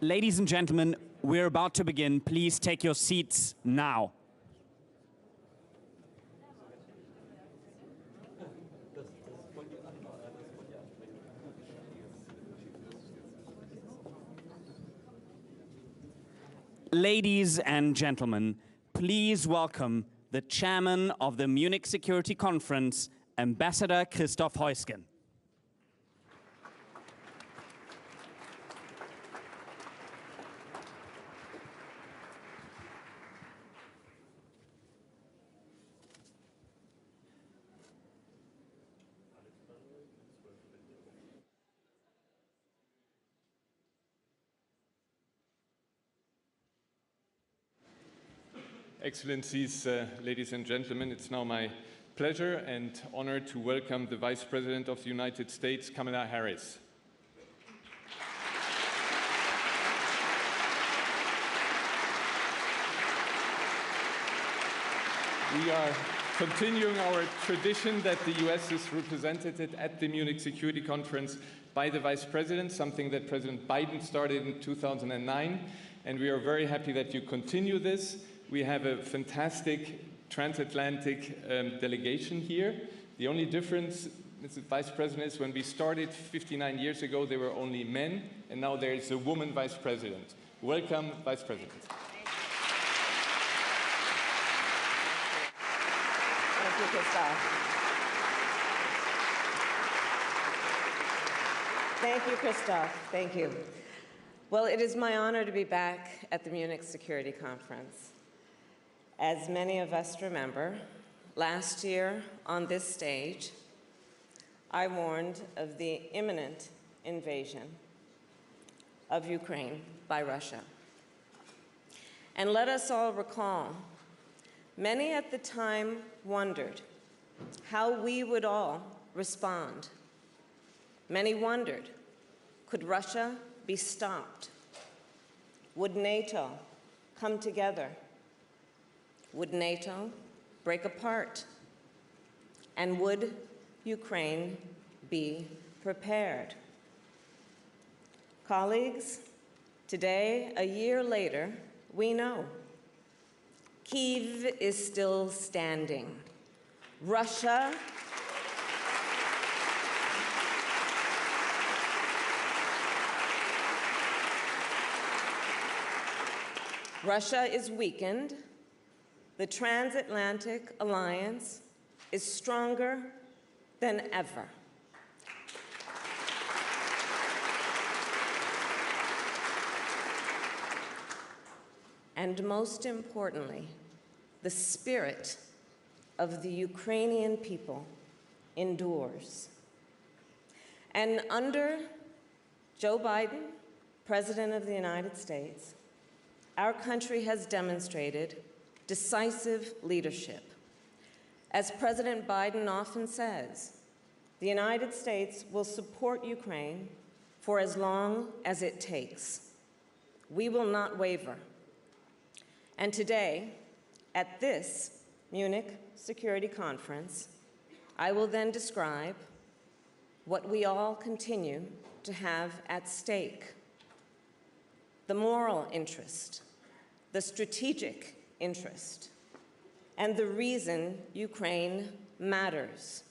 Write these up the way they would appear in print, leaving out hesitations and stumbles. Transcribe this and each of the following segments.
Ladies and gentlemen, we're about to begin. Please take your seats now. Ladies and gentlemen, please welcome the chairman of the Munich Security Conference, Ambassador Christoph Heusgen. Excellencies, ladies and gentlemen, it's now my pleasure and honor to welcome the Vice President of the United States, Kamala Harris. We are continuing our tradition that the US is represented at the Munich Security Conference by the Vice President, something that President Biden started in 2009, and we are very happy that you continue this. We have a fantastic transatlantic delegation here. The only difference, Mr. Vice President, is when we started 59 years ago, there were only men, and now there is a woman Vice President. Welcome, Vice President. Thank you, Christoph. Thank you, Christoph. Thank you. Well, it is my honor to be back at the Munich Security Conference. As many of us remember, last year on this stage, I warned of the imminent invasion of Ukraine by Russia. And let us all recall, many at the time wondered how we would all respond. Many wondered, could Russia be stopped? Would NATO come together? Would NATO break apart? And would Ukraine be prepared? Colleagues, today, a year later, we know Kyiv is still standing. Russia is weakened. The transatlantic alliance is stronger than ever. And most importantly, the spirit of the Ukrainian people endures. And under Joe Biden, President of the United States, our country has demonstrated decisive leadership. As President Biden often says, the United States will support Ukraine for as long as it takes. We will not waver. And today, at this Munich Security Conference, I will then describe what we all continue to have at stake: the moral interest, the strategic interest, and the reason Ukraine matters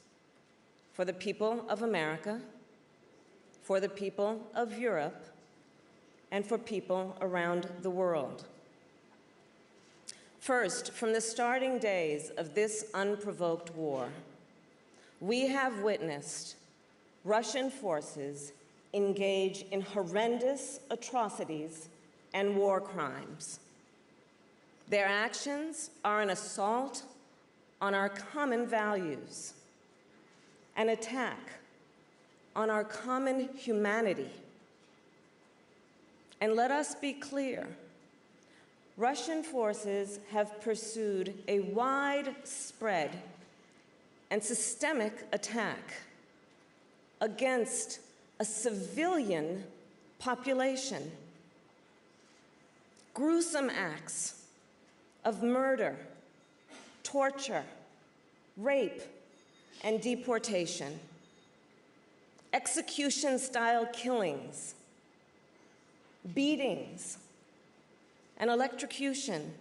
for the people of America, for the people of Europe, and for people around the world. First, from the starting days of this unprovoked war, we have witnessed Russian forces engage in horrendous atrocities and war crimes. Their actions are an assault on our common values, an attack on our common humanity. And let us be clear, Russian forces have pursued a widespread and systemic attack against a civilian population. Gruesome acts of murder, torture, rape, and deportation. Execution-style killings, beatings, and electrocution.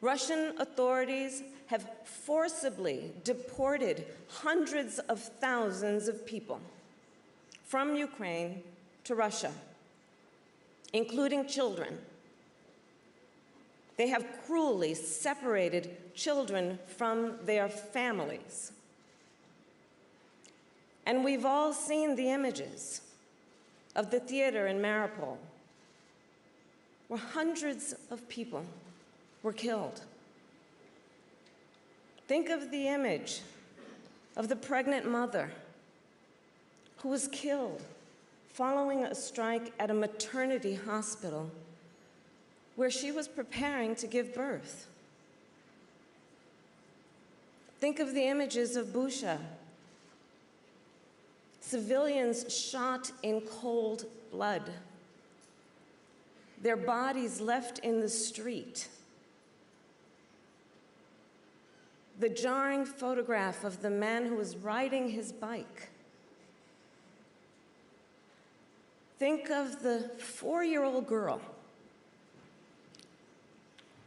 Russian authorities have forcibly deported hundreds of thousands of people from Ukraine to Russia, including children. They have cruelly separated children from their families. And we've all seen the images of the theater in Mariupol, where hundreds of people were killed. Think of the image of the pregnant mother who was killed following a strike at a maternity hospital where she was preparing to give birth. Think of the images of Bucha, civilians shot in cold blood, their bodies left in the street. The jarring photograph of the man who was riding his bike. Think of the 4-year-old girl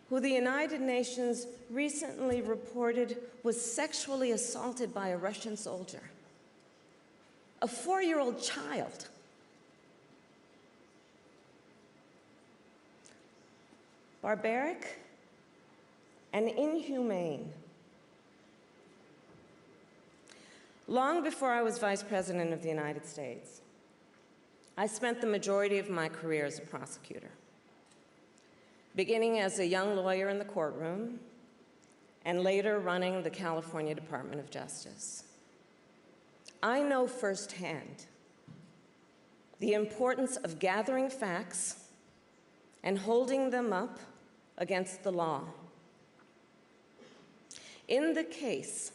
who the United Nations recently reported was sexually assaulted by a Russian soldier. A 4-year-old child. Barbaric and inhumane. Long before I was Vice President of the United States, I spent the majority of my career as a prosecutor, beginning as a young lawyer in the courtroom and later running the California Department of Justice. I know firsthand the importance of gathering facts and holding them up against the law. In the case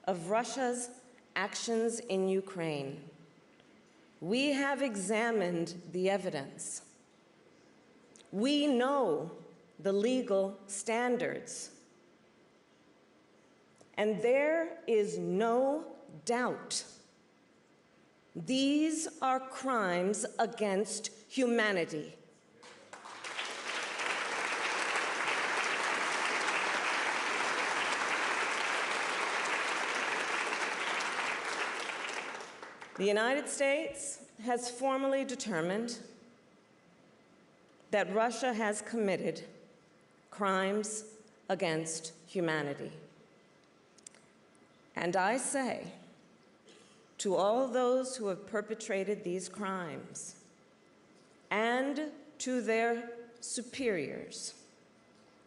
of Russia's actions in Ukraine, we have examined the evidence. We know the legal standards. And there is no doubt these are crimes against humanity. The United States has formally determined that Russia has committed crimes against humanity. And I say to all those who have perpetrated these crimes and to their superiors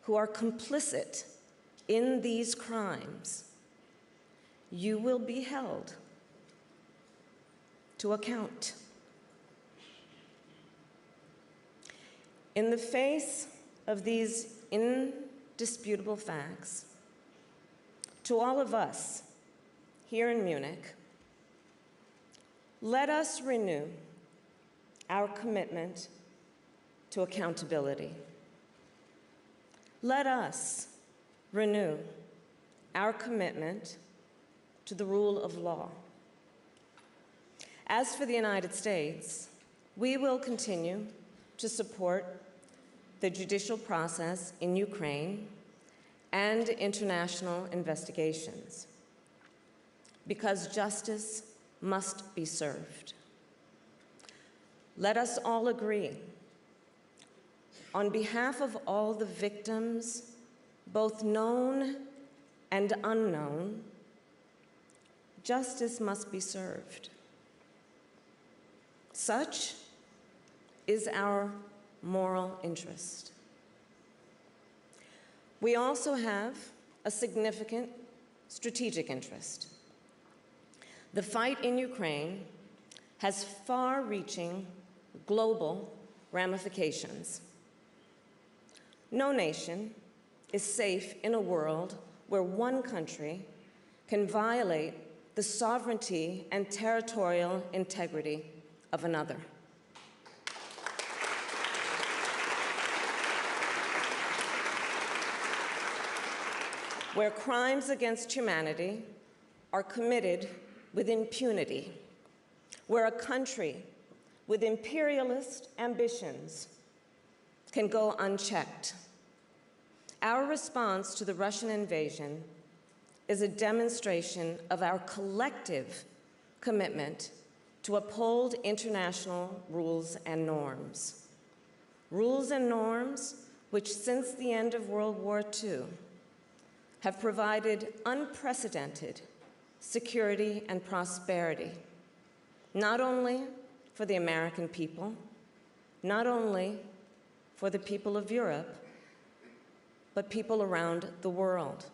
who are complicit in these crimes, you will be held to account. In the face of these indisputable facts, to all of us here in Munich, let us renew our commitment to accountability. Let us renew our commitment to the rule of law. As for the United States, we will continue to support the judicial process in Ukraine and international investigations, because justice must be served. Let us all agree, on behalf of all the victims, both known and unknown, justice must be served. Such is our moral interest. We also have a significant strategic interest. The fight in Ukraine has far-reaching global ramifications. No nation is safe in a world where one country can violate the sovereignty and territorial integrity of another. Where crimes against humanity are committed with impunity, where a country with imperialist ambitions can go unchecked. Our response to the Russian invasion is a demonstration of our collective commitment to uphold international rules and norms. Rules and norms which, since the end of World War II, have provided unprecedented security and prosperity, not only for the American people, not only for the people of Europe, but people around the world.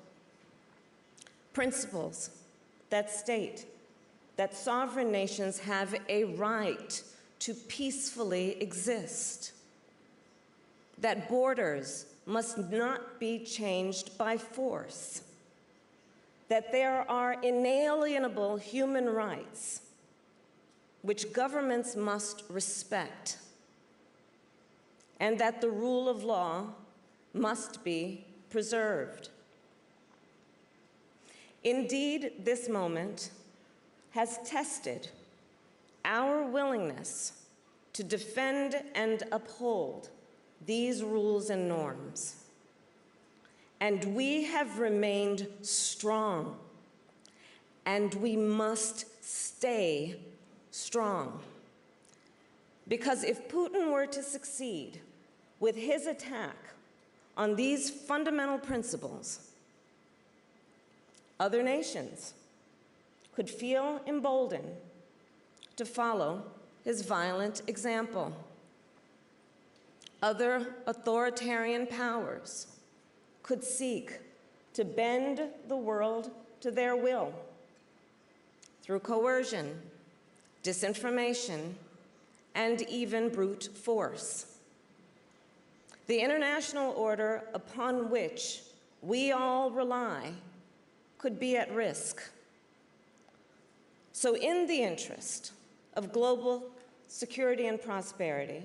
Principles that state that sovereign nations have a right to peacefully exist, that borders must not be changed by force, that there are inalienable human rights which governments must respect, and that the rule of law must be preserved. Indeed, this moment has tested our willingness to defend and uphold these rules and norms. And we have remained strong, and we must stay strong. Because if Putin were to succeed with his attack on these fundamental principles, other nations could feel emboldened to follow his violent example. Other authoritarian powers could seek to bend the world to their will through coercion, disinformation, and even brute force. The international order upon which we all rely could be at risk. So in the interest of global security and prosperity,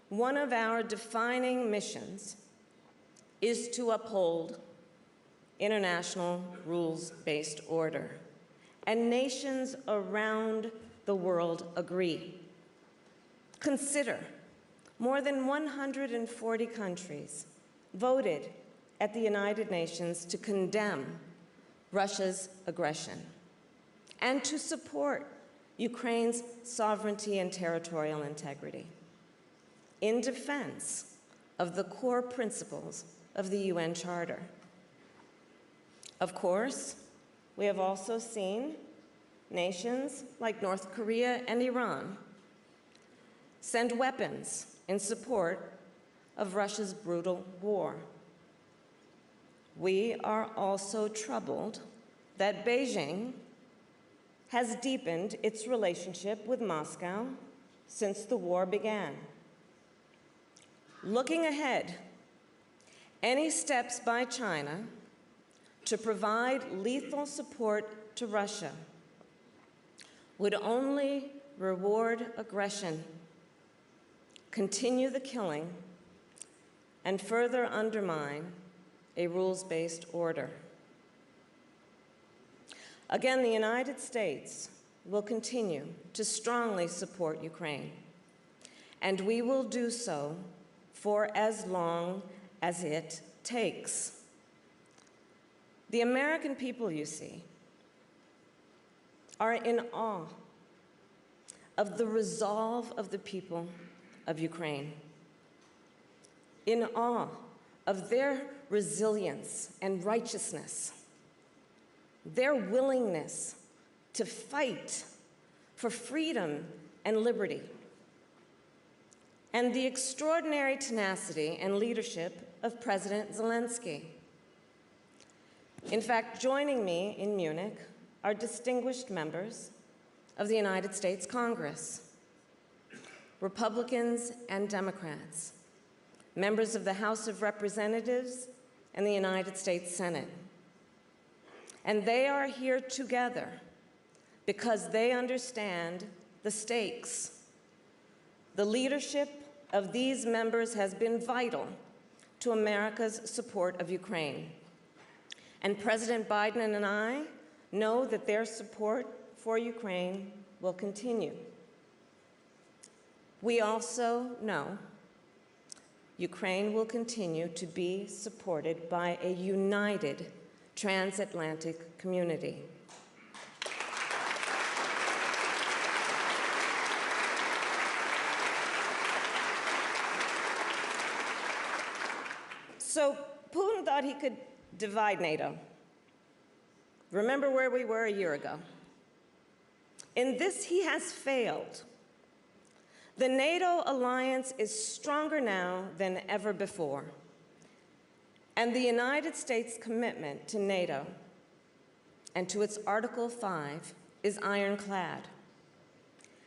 one of our defining missions is to uphold international rules-based order. And nations around the world agree. Consider, more than 140 countries voted at the United Nations to condemn Russia's aggression and to support Ukraine's sovereignty and territorial integrity in defense of the core principles of the UN Charter. Of course, we have also seen nations like North Korea and Iran send weapons in support of Russia's brutal war. We are also troubled that Beijing has deepened its relationship with Moscow since the war began. Looking ahead, any steps by China to provide lethal support to Russia would only reward aggression, continue the killing, and further undermine a rules-based order. Again, the United States will continue to strongly support Ukraine, and we will do so for as long as it takes. The American people, you see, are in awe of the resolve of the people of Ukraine, in awe of their resilience and righteousness, their willingness to fight for freedom and liberty. and the extraordinary tenacity and leadership of President Zelensky. In fact, joining me in Munich are distinguished members of the United States Congress, Republicans and Democrats, members of the House of Representatives and the United States Senate. And they are here together because they understand the stakes. The leadership of these members has been vital to America's support of Ukraine. And President Biden and I know that their support for Ukraine will continue. We also know Ukraine will continue to be supported by a united transatlantic community. So Putin thought he could divide NATO. Remember where we were a year ago. In this, he has failed. The NATO alliance is stronger now than ever before. And the United States' commitment to NATO and to its Article 5 is ironclad.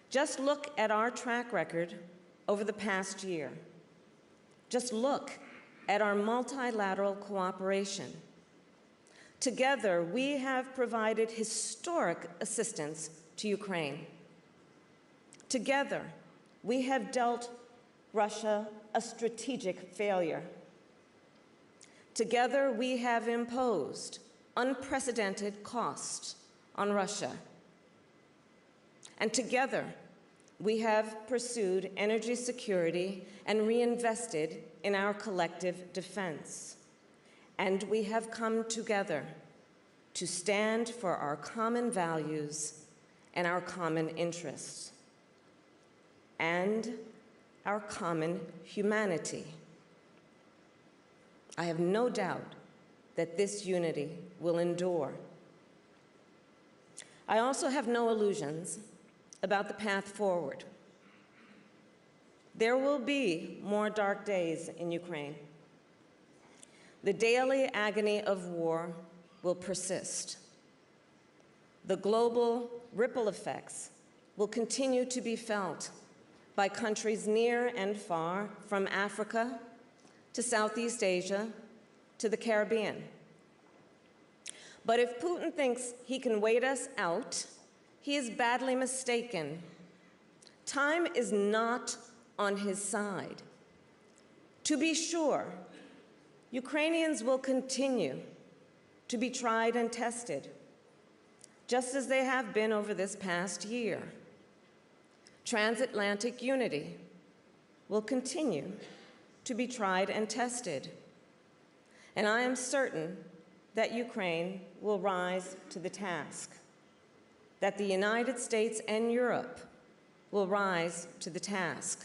Just look at our track record over the past year. Just look at our multilateral cooperation. Together, we have provided historic assistance to Ukraine. Together, we have dealt Russia a strategic failure. Together, we have imposed unprecedented costs on Russia. And together, we have pursued energy security and reinvested in our collective defense. And we have come together to stand for our common values and our common interests and our common humanity. I have no doubt that this unity will endure. I also have no illusions about the path forward. There will be more dark days in Ukraine. The daily agony of war will persist. The global ripple effects will continue to be felt by countries near and far, from Africa to Southeast Asia to the Caribbean. But if Putin thinks he can wait us out, he is badly mistaken. Time is not on his side. To be sure, Ukrainians will continue to be tried and tested, just as they have been over this past year. Transatlantic unity will continue to be tried and tested. And I am certain that Ukraine will rise to the task, that the United States and Europe will rise to the task.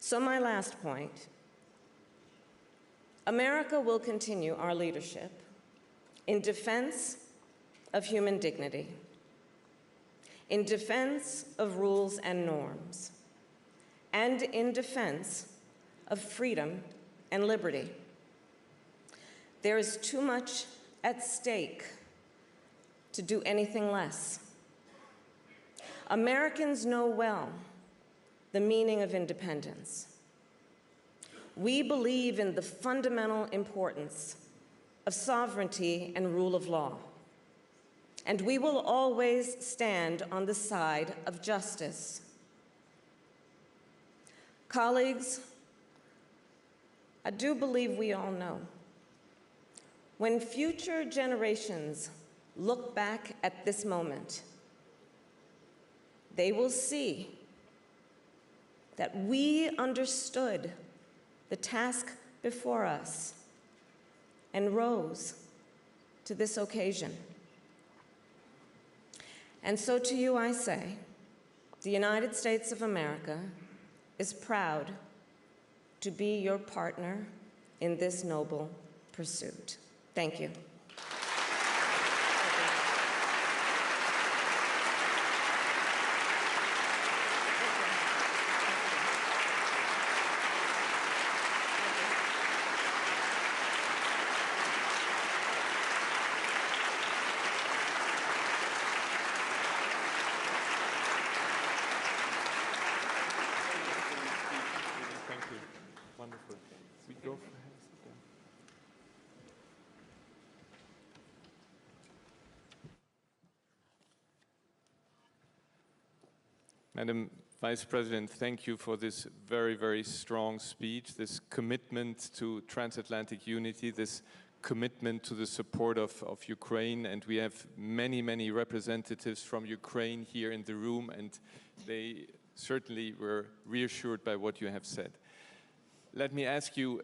So my last point, America will continue our leadership in defense of human dignity, in defense of rules and norms, and in defense of freedom and liberty. There is too much at stake to do anything less. Americans know well the meaning of independence. We believe in the fundamental importance of sovereignty and rule of law. And we will always stand on the side of justice. Colleagues, I do believe we all know, when future generations look back at this moment, they will see that we understood the task before us and rose to this occasion. And so to you I say, the United States of America is proud to be your partner in this noble pursuit. Thank you. Go. Madam Vice President, thank you for this very, very strong speech, this commitment to transatlantic unity, this commitment to the support of Ukraine. And we have many, many representatives from Ukraine here in the room, and they certainly were reassured by what you have said. Let me ask you,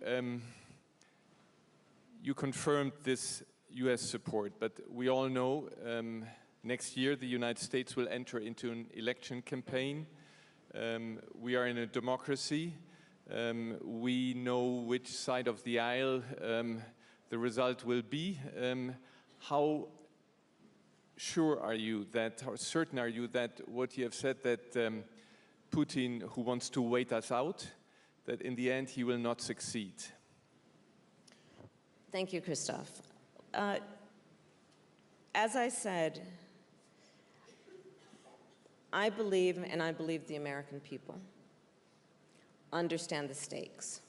you confirmed this US support, but we all know next year the United States will enter into an election campaign. We are in a democracy. We know which side of the aisle the result will be. How sure are you that, how certain are you that what you have said, that Putin, who wants to wait us out, that in the end he will not succeed? Thank you, Christoph. As I said, I believe, and I believe the American people understand the stakes.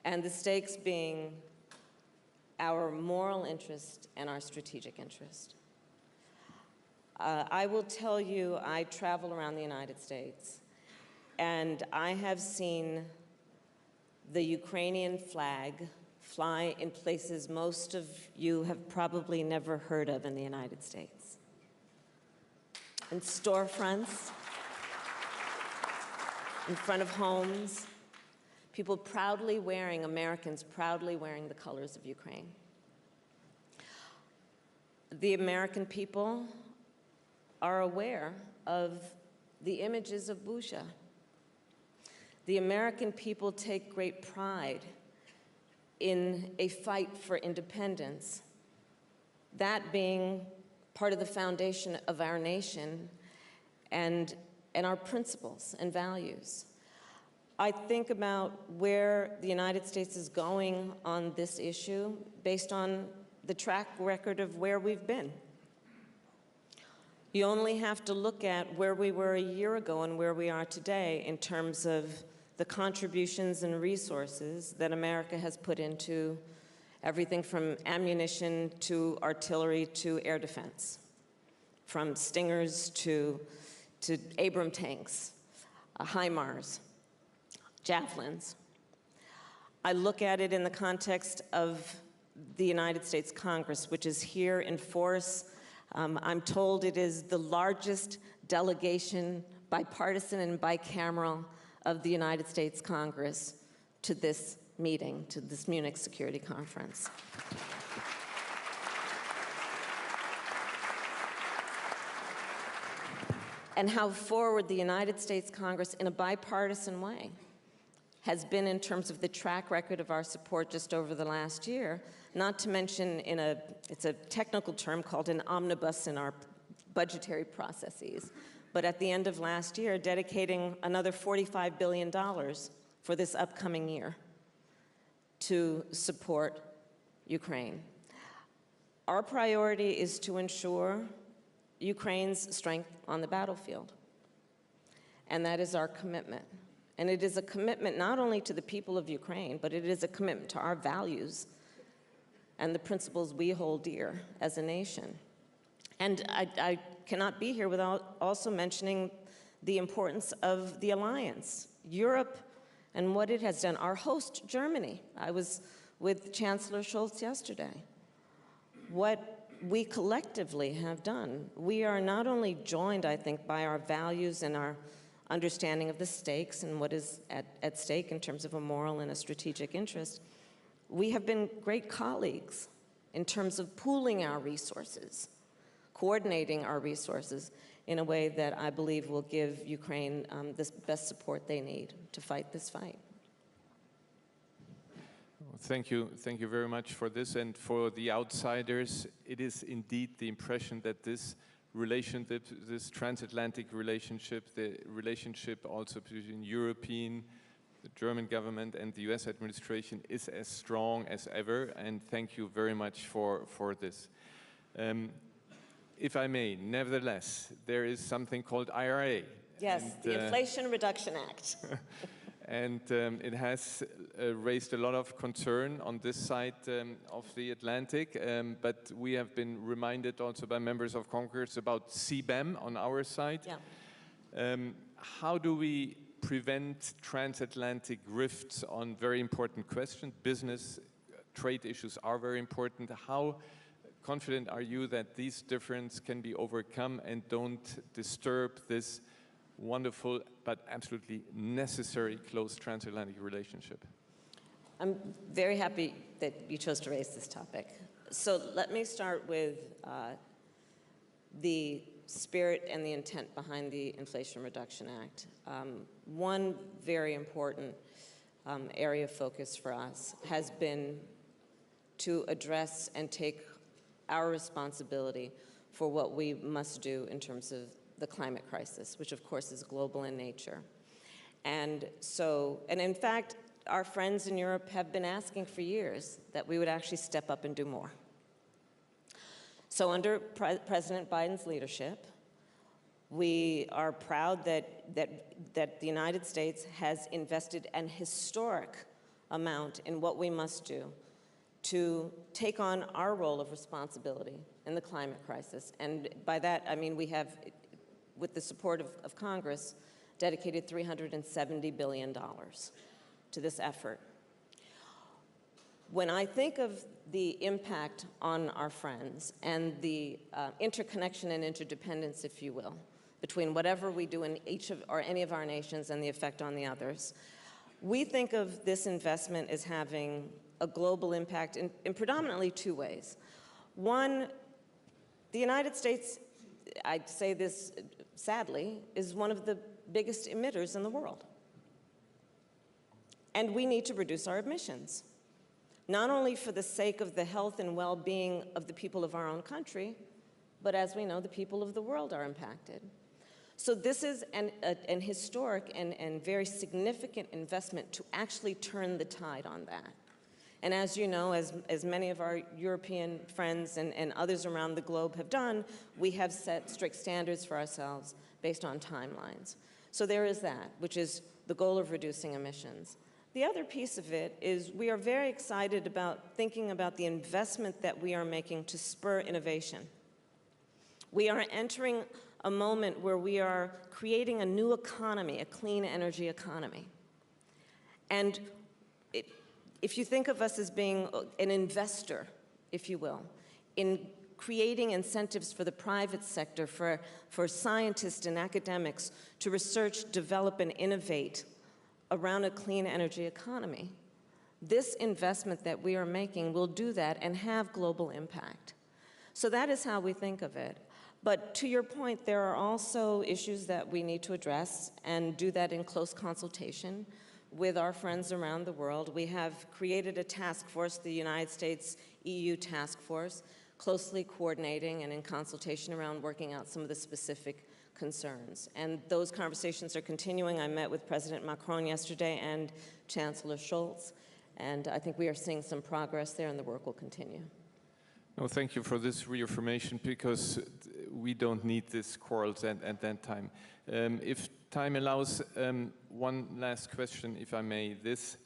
And the stakes being our moral interest and our strategic interest. I will tell you, I travel around the United States, and I have seen the Ukrainian flag fly in places most of you have probably never heard of in the United States. In storefronts, in front of homes, people proudly wearing, Americans proudly wearing the colors of Ukraine. The American people are aware of the images of Bucha. The American people take great pride in a fight for independence, that being part of the foundation of our nation and our principles and values. I think about where the United States is going on this issue based on the track record of where we've been. You only have to look at where we were a year ago and where we are today in terms of the contributions and resources that America has put into everything from ammunition to artillery to air defense, from Stingers to Abrams tanks, HIMARS, Javelins. I look at it in the context of the United States Congress, which is here in force. I'm told it is the largest delegation, bipartisan and bicameral, of the United States Congress to this meeting, to this Munich Security Conference. And how forward the United States Congress, in a bipartisan way, has been in terms of the track record of our support just over the last year, not to mention it's a technical term called an omnibus in our budgetary processes. But at the end of last year, dedicating another $45 billion for this upcoming year to support Ukraine. Our priority is to ensure Ukraine's strength on the battlefield. And that is our commitment. And it is a commitment not only to the people of Ukraine, but it is a commitment to our values and the principles we hold dear as a nation. And I cannot be here without also mentioning the importance of the alliance, Europe, and what it has done. Our host, Germany. I was with Chancellor Scholz yesterday. What we collectively have done. We are not only joined, I think, by our values and our understanding of the stakes and what is at stake in terms of a moral and a strategic interest. We have been great colleagues in terms of pooling our resources, coordinating our resources in a way that I believe will give Ukraine the best support they need to fight this fight. Thank you very much for this. And for the outsiders, it is indeed the impression that this relationship, this transatlantic relationship, the relationship also between European, the German government and the US administration is as strong as ever. And thank you very much for this. If I may, nevertheless, there is something called IRA. Yes, the Inflation Reduction Act. And it has raised a lot of concern on this side of the Atlantic, but we have been reminded also by members of Congress about CBAM on our side. Yeah. How do we prevent transatlantic rifts on very important questions? Business, trade issues are very important. How confident are you that these differences can be overcome and don't disturb this wonderful but absolutely necessary close transatlantic relationship? I'm very happy that you chose to raise this topic. So let me start with the spirit and the intent behind the Inflation Reduction Act. One very important area of focus for us has been to address and take our responsibility for what we must do in terms of the climate crisis, which of course is global in nature. And in fact, our friends in Europe have been asking for years that we would actually step up and do more. So under President Biden's leadership, we are proud that the United States has invested an historic amount in what we must do to take on our role of responsibility in the climate crisis. And by that, I mean we have, with the support of Congress, dedicated $370 billion to this effort. When I think of the impact on our friends and the interconnection and interdependence, if you will, between whatever we do in each of or any of our nations and the effect on the others, we think of this investment as having a global impact in predominantly two ways. One, the United States, I'd say this sadly, is one of the biggest emitters in the world. And we need to reduce our emissions, not only for the sake of the health and well-being of the people of our own country, but as we know, the people of the world are impacted. So this is an historic and very significant investment to actually turn the tide on that. And as you know, as many of our European friends and others around the globe have done, we have set strict standards for ourselves based on timelines. So there is that, which is the goal of reducing emissions. The other piece of it is we are very excited about thinking about the investment that we are making to spur innovation. We are entering a moment where we are creating a new economy, a clean energy economy. And if you think of us as being an investor, if you will, in creating incentives for the private sector, for scientists and academics to research, develop, and innovate around a clean energy economy, this investment that we are making will do that and have global impact. So that is how we think of it. But to your point, there are also issues that we need to address and do that in close consultation with our friends around the world. We have created a task force, the United States EU task force, closely coordinating and in consultation around working out some of the specific concerns. And those conversations are continuing. I met with President Macron yesterday and Chancellor Scholz, and I think we are seeing some progress there, and the work will continue. No, thank you for this reaffirmation, because we don't need this quarrels at that time. If time allows, one last question, if I may. This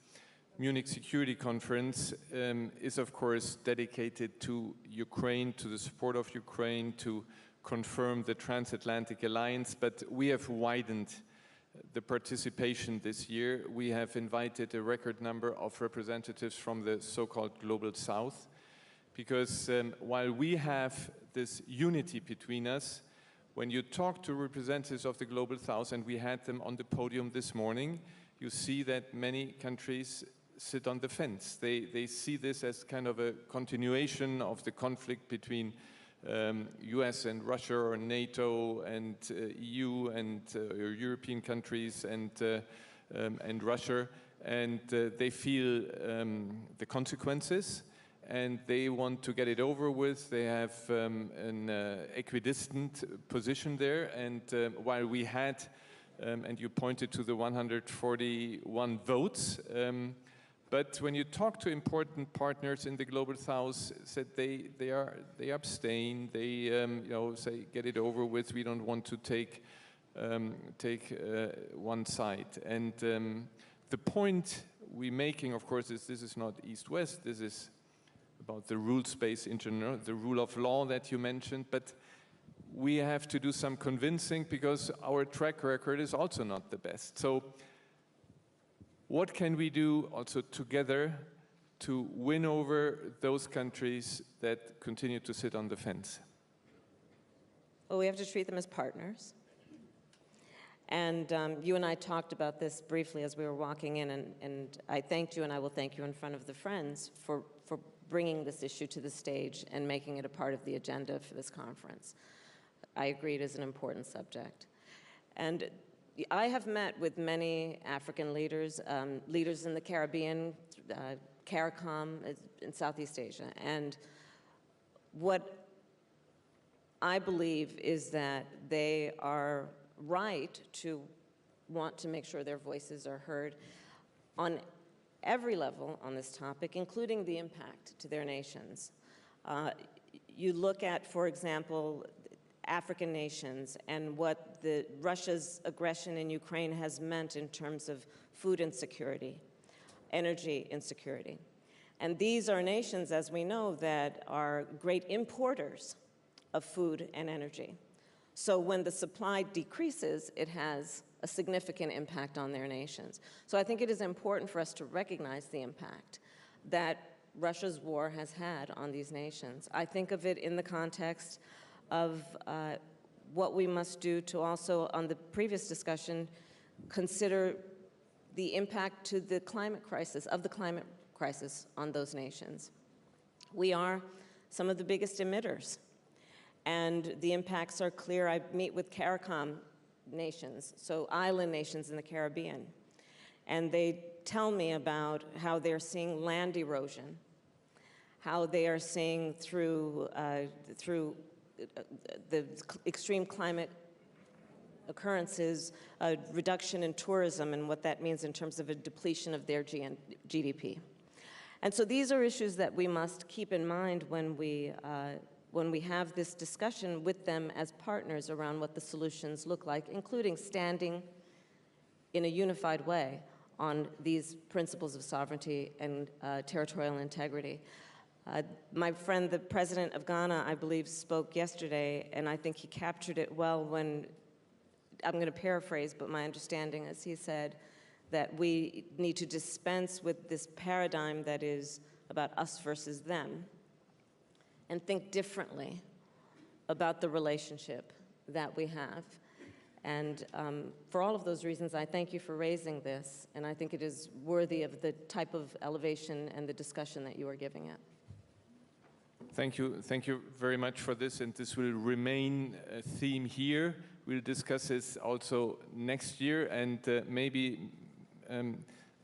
Munich Security Conference is, of course, dedicated to Ukraine, to the support of Ukraine, to confirm the transatlantic alliance, but we have widened the participation this year. We have invited a record number of representatives from the so-called Global South, because while we have this unity between us, when you talk to representatives of the Global South, and we had them on the podium this morning, you see that many countries sit on the fence. They see this as kind of a continuation of the conflict between US and Russia, or NATO and EU and European countries and Russia, and they feel the consequences, and they want to get it over with. They have an equidistant position there, and while we had, and you pointed to the 141 votes, but when you talk to important partners in the Global South, said they abstain. They say, get it over with. We don't want to take one side. And The point we're making, of course, is this is not East-West. This is about the rules-based internal, the rule of law that you mentioned. But we have to do some convincing because our track record is also not the best. So what can we do also together to win over those countries that continue to sit on the fence? Well, we have to treat them as partners. And you and I talked about this briefly as we were walking in, and I thanked you, and I will thank you in front of the Friends for bringing this issue to the stage and making it a part of the agenda for this conference. I agree it is an important subject. And I have met with many African leaders, leaders in the Caribbean, CARICOM in Southeast Asia, and what I believe is that they are right to want to make sure their voices are heard on every level on this topic, including the impact to their nations. You look at, for example, African nations and what Russia's aggression in Ukraine has meant in terms of food insecurity, energy insecurity. And these are nations, as we know, that are great importers of food and energy. So when the supply decreases, it has a significant impact on their nations. So I think it is important for us to recognize the impact that Russia's war has had on these nations. I think of it in the context of what we must do to also, on the previous discussion, consider the impact to the climate crisis, on those nations. We are some of the biggest emitters, and the impacts are clear. I meet with CARICOM nations, so island nations in the Caribbean, and they tell me about how they're seeing land erosion, how they are seeing through the extreme climate occurrences, a reduction in tourism and what that means in terms of a depletion of their GDP. And so these are issues that we must keep in mind when we have this discussion with them as partners around what the solutions look like, including standing in a unified way on these principles of sovereignty and territorial integrity. My friend, the president of Ghana, I believe, spoke yesterday, and I think he captured it well when, I'm going to paraphrase, but my understanding is he said that we need to dispense with this paradigm that is about us versus them and think differently about the relationship that we have. And for all of those reasons, I thank you for raising this, and I think it is worthy of the type of elevation and the discussion that you are giving it. Thank you very much for this, and this will remain a theme here. We'll discuss this also next year, and maybe,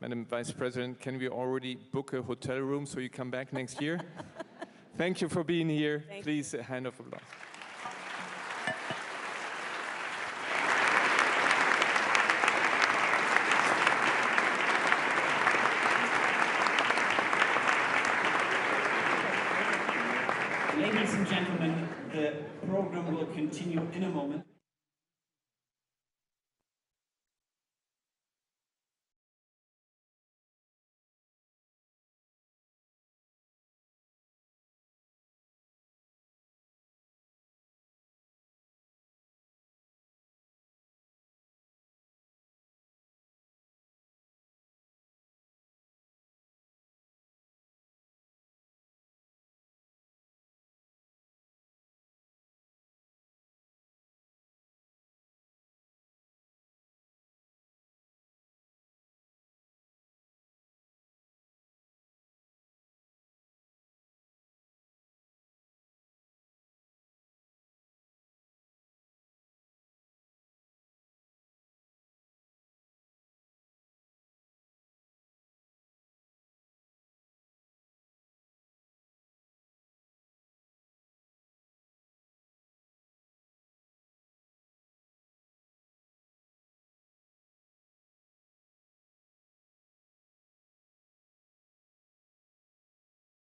Madam Vice President, can we already book a hotel room so you come back next year? Thank you for being here. Please, a hand of applause. Ladies and gentlemen, the program will continue in a moment.